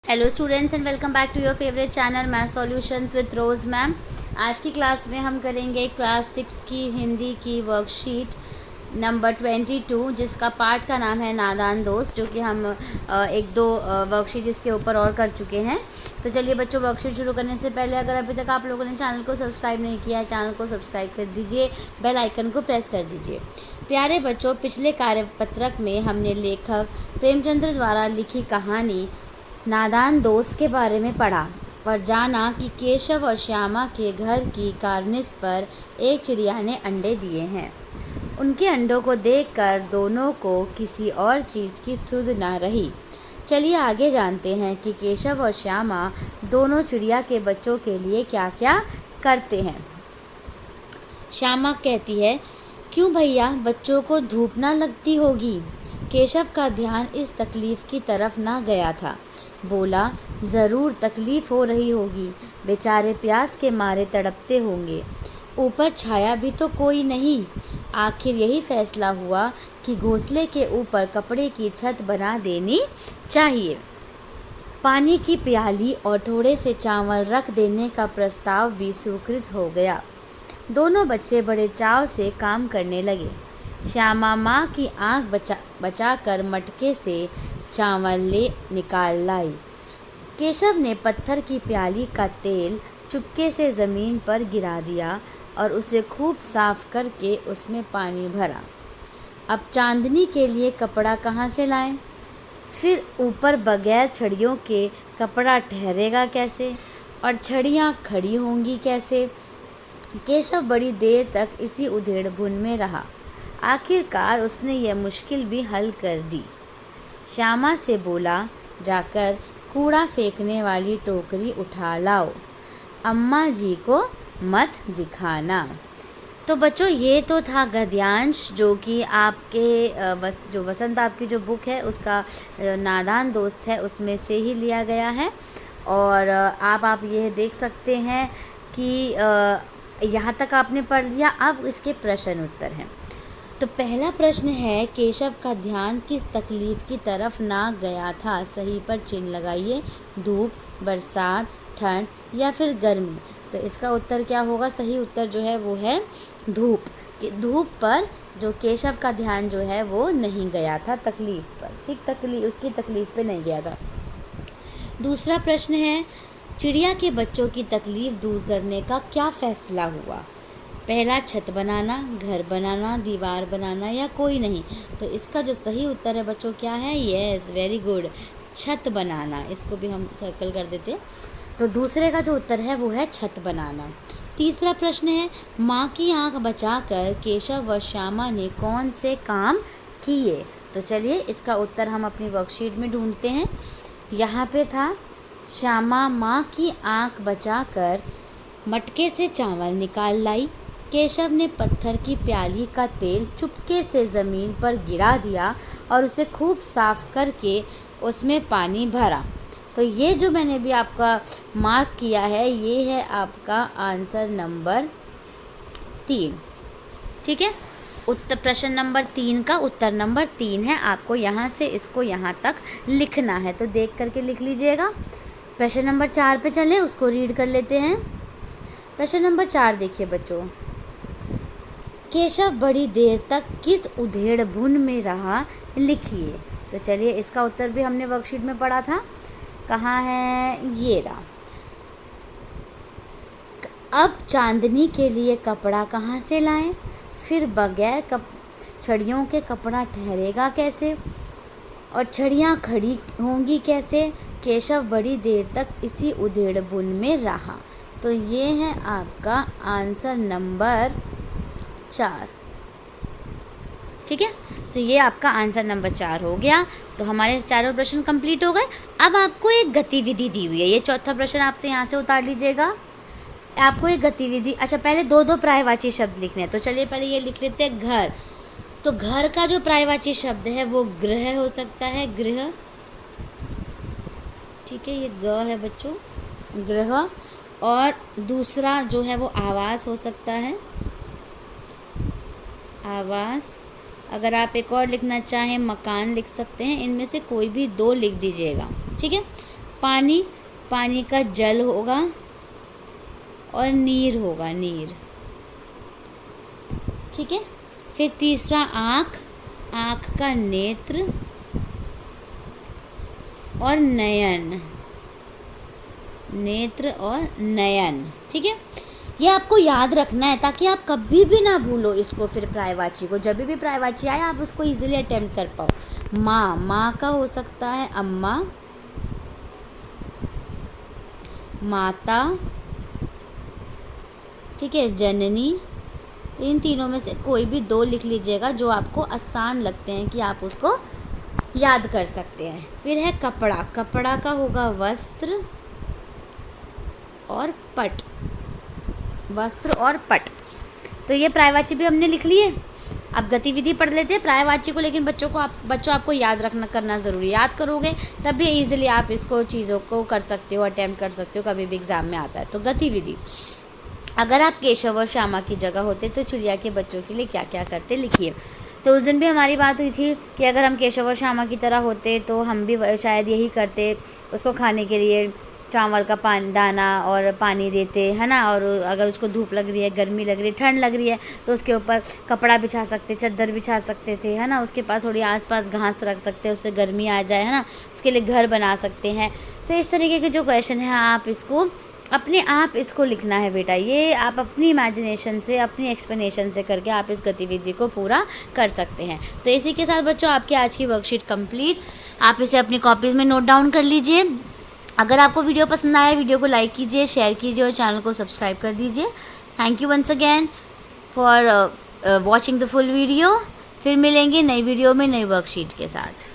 Hello students and welcome back to your favourite channel math solutions with Rose ma'am. आज की class में हम करेंगे क्लास 6 की हिंदी की वर्कशीट नंबर 22, जिसका पार्ट का नाम है नादान दोस्त, जो कि हम एक दो वर्कशीट इसके ऊपर और कर चुके हैं। तो चलिए बच्चों, वर्कशीट शुरू करने से पहले अगर अभी तक आप लोगों ने चैनल को सब्सक्राइब नहीं किया है, चैनल को सब्सक्राइब कर दीजिए, बेल आइकन को प्रेस कर दीजिए। प्यारे बच्चों, पिछले कार्यपत्रक में हमने लेखक प्रेमचंद्र द्वारा लिखी कहानी नादान दोस्त के बारे में पढ़ा और जाना कि केशव और श्यामा के घर की कार्निस पर एक चिड़िया ने अंडे दिए हैं। उनके अंडों को देखकर दोनों को किसी और चीज़ की सुध ना रही। चलिए आगे जानते हैं कि केशव और श्यामा दोनों चिड़िया के बच्चों के लिए क्या क्या करते हैं। श्यामा कहती है, क्यों भैया, बच्चों को धूप ना लगती होगी? केशव का ध्यान इस तकलीफ़ की तरफ ना गया था। बोला, ज़रूर तकलीफ़ हो रही होगी, बेचारे प्यास के मारे तड़पते होंगे। ऊपर छाया भी तो कोई नहीं। आखिर यही फैसला हुआ कि घोंसले के ऊपर कपड़े की छत बना देनी चाहिए। पानी की प्याली और थोड़े से चावल रख देने का प्रस्ताव भी स्वीकृत हो गया। दोनों बच्चे बड़े चाव से काम करने लगे। श्यामा माँ की आँख बचाकर मटके से चावल निकाल लाई। केशव ने पत्थर की प्याली का तेल चुपके से ज़मीन पर गिरा दिया और उसे खूब साफ करके उसमें पानी भरा। अब चांदनी के लिए कपड़ा कहाँ से लाएं? फिर ऊपर बगैर छड़ियों के कपड़ा ठहरेगा कैसे, और छड़ियाँ खड़ी होंगी कैसे? केशव बड़ी देर तक इसी उधेड़-बुन में रहा। आखिरकार उसने यह मुश्किल भी हल कर दी। श्यामा से बोला, जाकर कूड़ा फेंकने वाली टोकरी उठा लाओ, अम्मा जी को मत दिखाना। तो बच्चों, ये तो था गद्यांश, जो कि आपके जो वसंत आपकी जो बुक है उसका नादान दोस्त है उसमें से ही लिया गया है। और आप ये देख सकते हैं कि यहाँ तक आपने पढ़ लिया। अब इसके प्रश्न उत्तर हैं। तो पहला प्रश्न है, केशव का ध्यान किस तकलीफ़ की तरफ ना गया था? सही पर चिन्ह लगाइए। धूप, बरसात, ठंड या फिर गर्मी। तो इसका उत्तर क्या होगा? सही उत्तर जो है वो है धूप। कि धूप पर जो केशव का ध्यान जो है वो नहीं गया था, तकलीफ़ पर। ठीक, उसकी तकलीफ़ पे नहीं गया था। दूसरा प्रश्न है, चिड़िया के बच्चों की तकलीफ़ दूर करने का क्या फ़ैसला हुआ? पहला, छत बनाना, घर बनाना, दीवार बनाना या कोई नहीं। तो इसका जो सही उत्तर है बच्चों क्या है? यस, वेरी गुड, छत बनाना। इसको भी हम सर्कल कर देते हैं। तो दूसरे का जो उत्तर है वो है छत बनाना। तीसरा प्रश्न है, माँ की आँख बचाकर केशव व श्यामा ने कौन से काम किए? तो चलिए इसका उत्तर हम अपनी वर्कशीट में ढूंढते हैं। यहाँ पे था, श्यामा माँ की आँख बचाकर मटके से चावल निकाल लाई। केशव ने पत्थर की प्याली का तेल चुपके से ज़मीन पर गिरा दिया और उसे खूब साफ करके उसमें पानी भरा। तो ये जो मैंने भी आपका मार्क किया है, ये है आपका आंसर नंबर 3। ठीक है, उत्तर प्रश्न नंबर 3 का उत्तर नंबर 3 है। आपको यहाँ से इसको यहाँ तक लिखना है, तो देख करके लिख लीजिएगा। प्रश्न नंबर 4 पे चलें, उसको रीड कर लेते हैं। प्रश्न नंबर 4 देखिए बच्चों, केशव बड़ी देर तक किस उधेड़-बुन में रहा? लिखिए। तो चलिए इसका उत्तर भी हमने वर्कशीट में पढ़ा था। कहाँ है? ये रहा। अब चांदनी के लिए कपड़ा कहाँ से लाएं? फिर बगैर छड़ियों के कपड़ा ठहरेगा कैसे, और छड़ियाँ खड़ी होंगी कैसे? केशव बड़ी देर तक इसी उधेड़-बुन में रहा। तो ये है आपका आंसर नंबर 4। ठीक है, तो ये आपका आंसर नंबर 4 हो गया। तो हमारे चारों प्रश्न कंप्लीट हो गए। अब आपको एक गतिविधि दी हुई है। ये चौथा प्रश्न आपसे यहाँ से उतार लीजिएगा। आपको एक गतिविधि, अच्छा पहले दो पर्यायवाची शब्द लिखने हैं। तो चलिए पहले ये लिख लेते हैं, घर। तो घर का जो पर्यायवाची शब्द है वो गृह हो सकता है, गृह। ठीक है, ये ग है बच्चों, गृह। और दूसरा जो है वो आवास हो सकता है, आवास। अगर आप एक और लिखना चाहें, मकान लिख सकते हैं। इनमें से कोई भी 2 लिख दीजिएगा। ठीक है, पानी, पानी का जल होगा और नीर होगा, नीर। ठीक है। फिर तीसरा आँख, आँख का नेत्र और नयन, नेत्र और नयन। ठीक है। ये आपको याद रखना है ताकि आप कभी भी ना भूलो इसको। फिर पर्यायवाची को जब भी पर्यायवाची आए आप उसको इजीली अटेम्प्ट कर पाओ। माँ, माँ का हो सकता है अम्मा, माता, ठीक है, जननी। तो इन तीनों में से कोई भी दो लिख लीजिएगा जो आपको आसान लगते हैं कि आप उसको याद कर सकते हैं। फिर है कपड़ा, कपड़ा का होगा वस्त्र और पट, वस्त्र और पट। तो ये पर्यायवाची भी हमने लिख लिए। अब गतिविधि पढ़ लेते हैं पर्यायवाची को, लेकिन बच्चों आपको याद रखना करना ज़रूरी। याद करोगे तब भी ईजिली आप इसको चीज़ों को कर सकते हो, अटेम्प्ट कर सकते हो, कभी भी एग्ज़ाम में आता है। तो गतिविधि, अगर आप केशव और श्यामा की जगह होते तो चिड़िया के बच्चों के लिए क्या क्या करते, लिखिए। तो उस दिन भी हमारी बात हुई थी कि अगर हम केशव और श्यामा की तरह होते तो हम भी शायद यही करते, उसको खाने के लिए चावल का दाना और पानी देते, है ना। और अगर उसको धूप लग रही है, गर्मी लग रही है, ठंड लग रही है तो उसके ऊपर कपड़ा बिछा सकते, चादर बिछा सकते थे, है ना। उसके पास थोड़ी आसपास घास रख सकते, उससे गर्मी आ जाए, है ना। उसके लिए घर बना सकते हैं। तो इस तरीके के जो क्वेश्चन है आप इसको अपने आप इसको लिखना है बेटा। ये आप अपनी इमेजिनेशन से, अपनी एक्सप्लेनेशन से करके आप इस गतिविधि को पूरा कर सकते हैं। तो इसी के साथ बच्चों आपकी आज की वर्कशीट कंप्लीट। आप इसे अपनी कॉपीज़ में नोट डाउन कर लीजिए। अगर आपको वीडियो पसंद आया, वीडियो को लाइक कीजिए, शेयर कीजिए और चैनल को सब्सक्राइब कर दीजिए। Thank you once again for watching the full video. फिर मिलेंगे नई वीडियो में नई वर्कशीट के साथ।